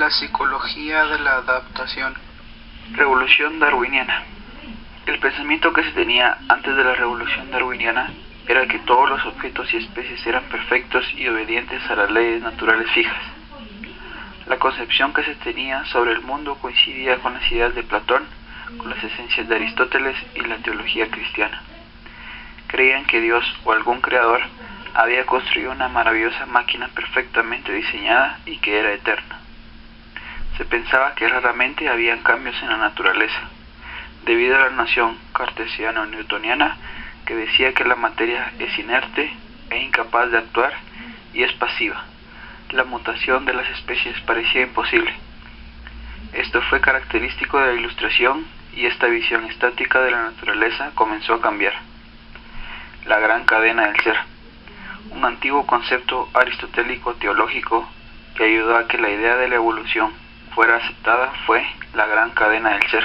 La psicología de la adaptación. Revolución darwiniana. El pensamiento que se tenía antes de la revolución darwiniana era que todos los objetos y especies eran perfectos y obedientes a las leyes naturales fijas. La concepción que se tenía sobre el mundo coincidía con las ideas de Platón, con las esencias de Aristóteles y la teología cristiana. Creían que Dios o algún creador había construido una maravillosa máquina perfectamente diseñada y que era eterna. Se pensaba que raramente habían cambios en la naturaleza, debido a la noción cartesiano-newtoniana que decía que la materia es inerte e incapaz de actuar y es pasiva. La mutación de las especies parecía imposible. Esto fue característico de la Ilustración y esta visión estática de la naturaleza comenzó a cambiar. La gran cadena del ser, un antiguo concepto aristotélico teológico que ayudó a que la idea de la evolución fuera aceptada, fue la gran cadena del ser.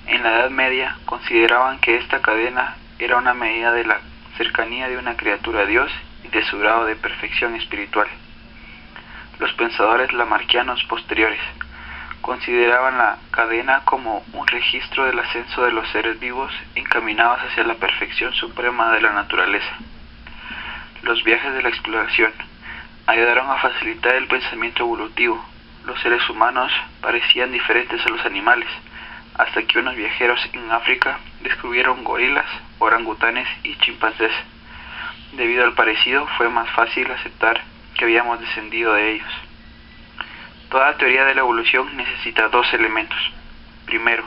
En la Edad Media consideraban que esta cadena era una medida de la cercanía de una criatura a Dios y de su grado de perfección espiritual. Los pensadores lamarckianos posteriores consideraban la cadena como un registro del ascenso de los seres vivos encaminados hacia la perfección suprema de la naturaleza. Los viajes de la exploración ayudaron a facilitar el pensamiento evolutivo. Los seres humanos parecían diferentes a los animales, hasta que unos viajeros en África descubrieron gorilas, orangutanes y chimpancés. Debido al parecido, fue más fácil aceptar que habíamos descendido de ellos. Toda teoría de la evolución necesita dos elementos. Primero,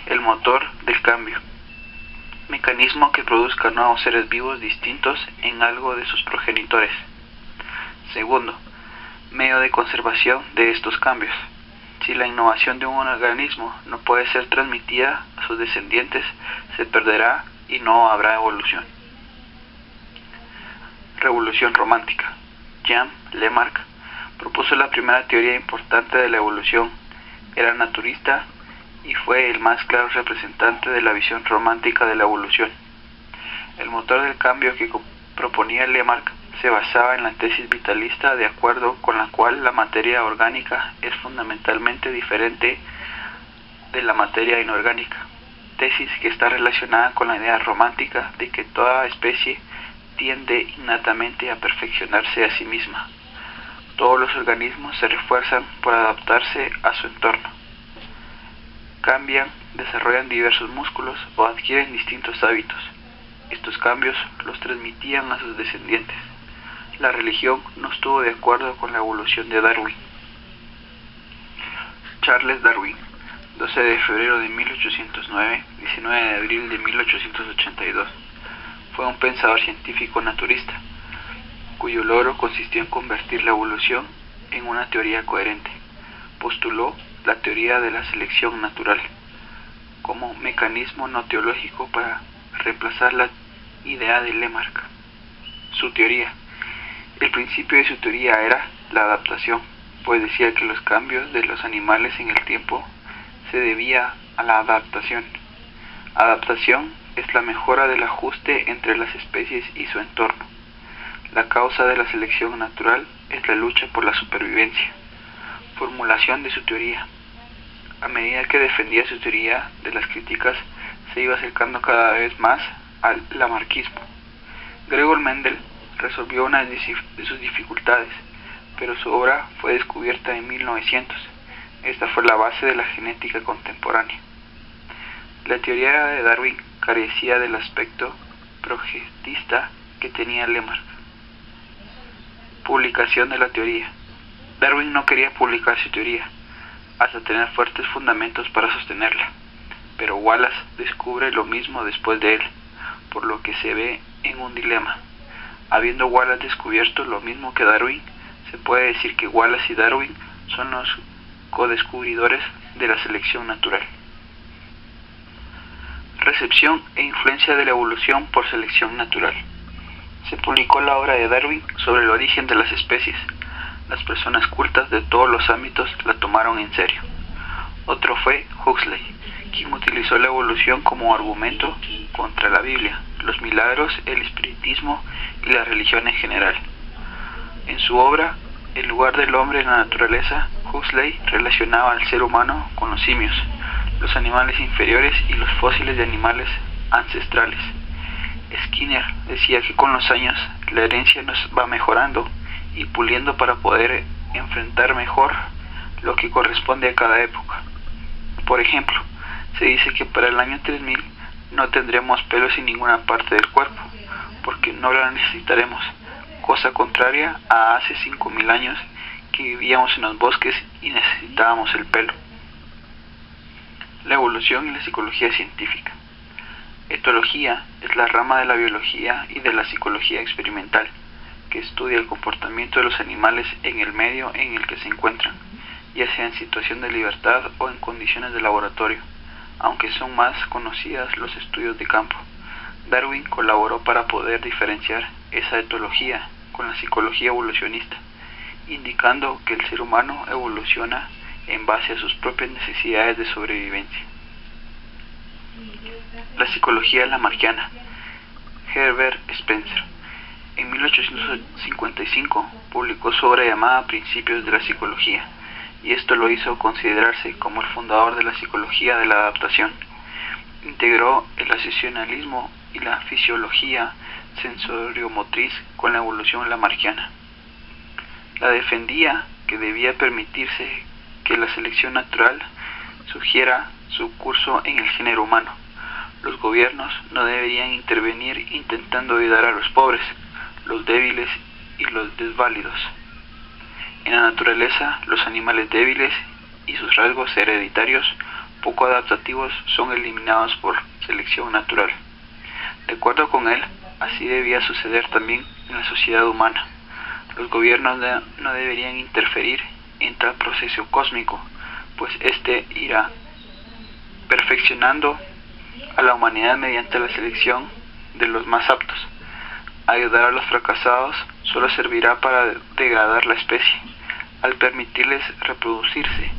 el motor del cambio, mecanismo que produzca nuevos seres vivos distintos en algo de sus progenitores. Segundo, medio de conservación de estos cambios. Si la innovación de un organismo no puede ser transmitida a sus descendientes, se perderá y no habrá evolución. Revolución romántica. Jean Lamarck propuso la primera teoría importante de la evolución. Era naturista y fue el más claro representante de la visión romántica de la evolución. El motor del cambio que proponía Lamarck se basaba en la tesis vitalista, de acuerdo con la cual la materia orgánica es fundamentalmente diferente de la materia inorgánica, tesis que está relacionada con la idea romántica de que toda especie tiende innatamente a perfeccionarse a sí misma. Todos los organismos se refuerzan por adaptarse a su entorno. Cambian, desarrollan diversos músculos o adquieren distintos hábitos. Estos cambios los transmitían a sus descendientes. La religión no estuvo de acuerdo con la evolución de Darwin. Charles Darwin, 12 de febrero de 1809, 19 de abril de 1882, fue un pensador científico naturista, cuyo logro consistió en convertir la evolución en una teoría coherente. Postuló la teoría de la selección natural como mecanismo no teológico para reemplazar la idea de Lamarck. Su teoría. El principio de su teoría era la adaptación, pues decía que los cambios de los animales en el tiempo se debía a la adaptación. Adaptación es la mejora del ajuste entre las especies y su entorno. La causa de la selección natural es la lucha por la supervivencia. Formulación de su teoría. A medida que defendía su teoría de las críticas, se iba acercando cada vez más al lamarquismo. Gregor Mendel resolvió una de sus dificultades, pero su obra fue descubierta en 1900. Esta fue la base de la genética contemporánea. La teoría de Darwin carecía del aspecto progetista que tenía Lamarck. Publicación de la teoría. Darwin no quería publicar su teoría, hasta tener fuertes fundamentos para sostenerla, pero Wallace descubre lo mismo después de él, por lo que se ve en un dilema. Habiendo Wallace descubierto lo mismo que Darwin, se puede decir que Wallace y Darwin son los codescubridores de la selección natural. Recepción e influencia de la evolución por selección natural. Se publicó la obra de Darwin sobre el origen de las especies. Las personas cultas de todos los ámbitos la tomaron en serio. Otro fue Huxley, quien utilizó la evolución como argumento contra la Biblia, los milagros, el espiritismo y la religión en general. En su obra, El lugar del hombre en la naturaleza, Huxley relacionaba al ser humano con los simios, los animales inferiores y los fósiles de animales ancestrales. Skinner decía que con los años la herencia nos va mejorando y puliendo para poder enfrentar mejor lo que corresponde a cada época. Por ejemplo, se dice que para el año 3000 no tendremos pelos en ninguna parte del cuerpo, porque no la necesitaremos, cosa contraria a hace 5000 años que vivíamos en los bosques y necesitábamos el pelo. La evolución y la psicología científica. Etología es la rama de la biología y de la psicología experimental, que estudia el comportamiento de los animales en el medio en el que se encuentran, ya sea en situación de libertad o en condiciones de laboratorio, aunque son más conocidas los estudios de campo. Darwin colaboró para poder diferenciar esa etología con la psicología evolucionista, indicando que el ser humano evoluciona en base a sus propias necesidades de sobrevivencia. La psicología lamarckiana. Herbert Spencer, en 1855, publicó su obra llamada Principios de la Psicología, y esto lo hizo considerarse como el fundador de la psicología de la adaptación. Integró el asociacionalismo y la fisiología sensoriomotriz con la evolución lamarckiana. La defendía que debía permitirse que la selección natural sugiera su curso en el género humano. Los gobiernos no deberían intervenir intentando ayudar a los pobres, los débiles y los desválidos. En la naturaleza, los animales débiles y sus rasgos hereditarios poco adaptativos son eliminados por selección natural. De acuerdo con él, así debía suceder también en la sociedad humana. Los gobiernos no deberían interferir en tal proceso cósmico, pues éste irá perfeccionando a la humanidad mediante la selección de los más aptos. Ayudar a los fracasados solo servirá para degradar la especie, al permitirles reproducirse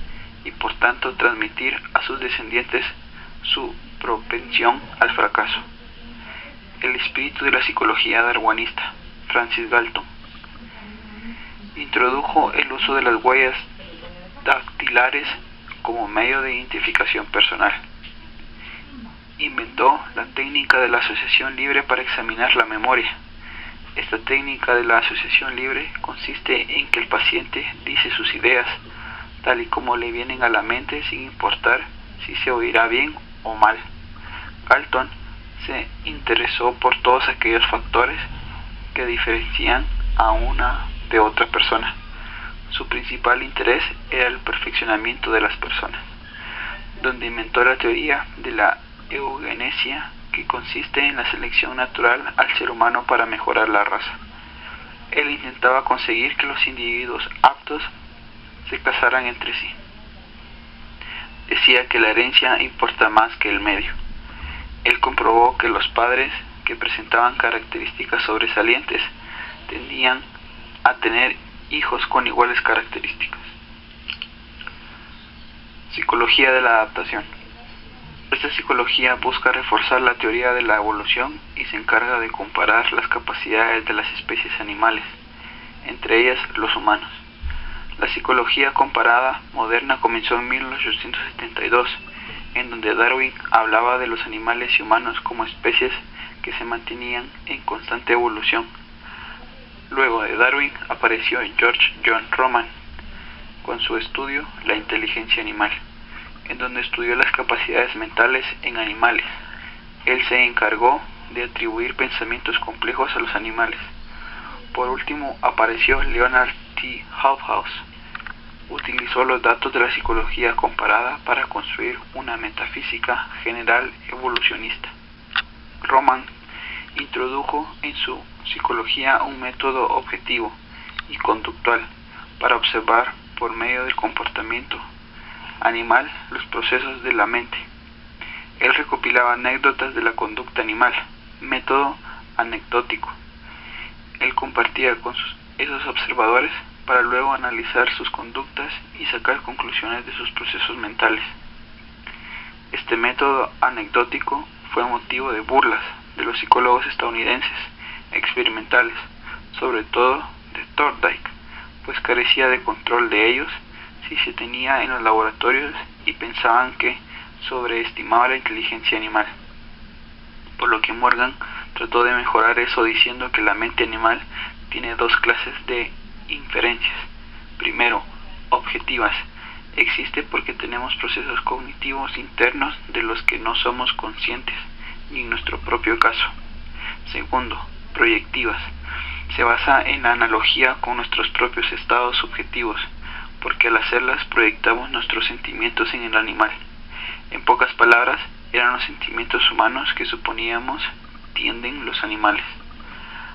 y por tanto transmitir a sus descendientes su propensión al fracaso. El espíritu de la psicología darwinista. Francis Galton introdujo el uso de las huellas dactilares como medio de identificación personal. Inventó la técnica de la asociación libre para examinar la memoria. Esta técnica de la asociación libre consiste en que el paciente dice sus ideas, tal y como le vienen a la mente sin importar si se oirá bien o mal. Galton se interesó por todos aquellos factores que diferencian a una de otra persona. Su principal interés era el perfeccionamiento de las personas, donde inventó la teoría de la eugenesia, que consiste en la selección natural al ser humano para mejorar la raza. Él intentaba conseguir que los individuos aptos se casaran entre sí. Decía que la herencia importa más que el medio. Él comprobó que los padres que presentaban características sobresalientes tendían a tener hijos con iguales características. Psicología de la adaptación. Esta psicología busca reforzar la teoría de la evolución y se encarga de comparar las capacidades de las especies animales, entre ellas los humanos. La psicología comparada moderna comenzó en 1872, en donde Darwin hablaba de los animales y humanos como especies que se mantenían en constante evolución. Luego de Darwin apareció George John Roman con su estudio La inteligencia animal, en donde estudió las capacidades mentales en animales. Él se encargó de atribuir pensamientos complejos a los animales. Por último apareció Leonard T. Hobhouse. Utilizó los datos de la psicología comparada para construir una metafísica general evolucionista. Roman introdujo en su psicología un método objetivo y conductual para observar por medio del comportamiento animal los procesos de la mente. Él recopilaba anécdotas de la conducta animal, método anecdótico. Él compartía con esos observadores para luego analizar sus conductas y sacar conclusiones de sus procesos mentales. Este método anecdótico fue motivo de burlas de los psicólogos estadounidenses experimentales, sobre todo de Thorndike, pues carecía de control de ellos, si se tenía en los laboratorios y pensaban que sobreestimaba la inteligencia animal. Por lo que Morgan trató de mejorar eso diciendo que la mente animal tiene dos clases de inferencias. Primero, objetivas. Existe porque tenemos procesos cognitivos internos de los que no somos conscientes, ni en nuestro propio caso. Segundo, proyectivas. Se basa en la analogía con nuestros propios estados subjetivos, porque al hacerlas proyectamos nuestros sentimientos en el animal. En pocas palabras, eran los sentimientos humanos que suponíamos tienden los animales.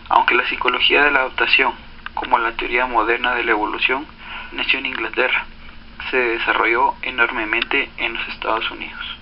Aunque la psicología de la adaptación, como la teoría moderna de la evolución, nació en Inglaterra, se desarrolló enormemente en los Estados Unidos.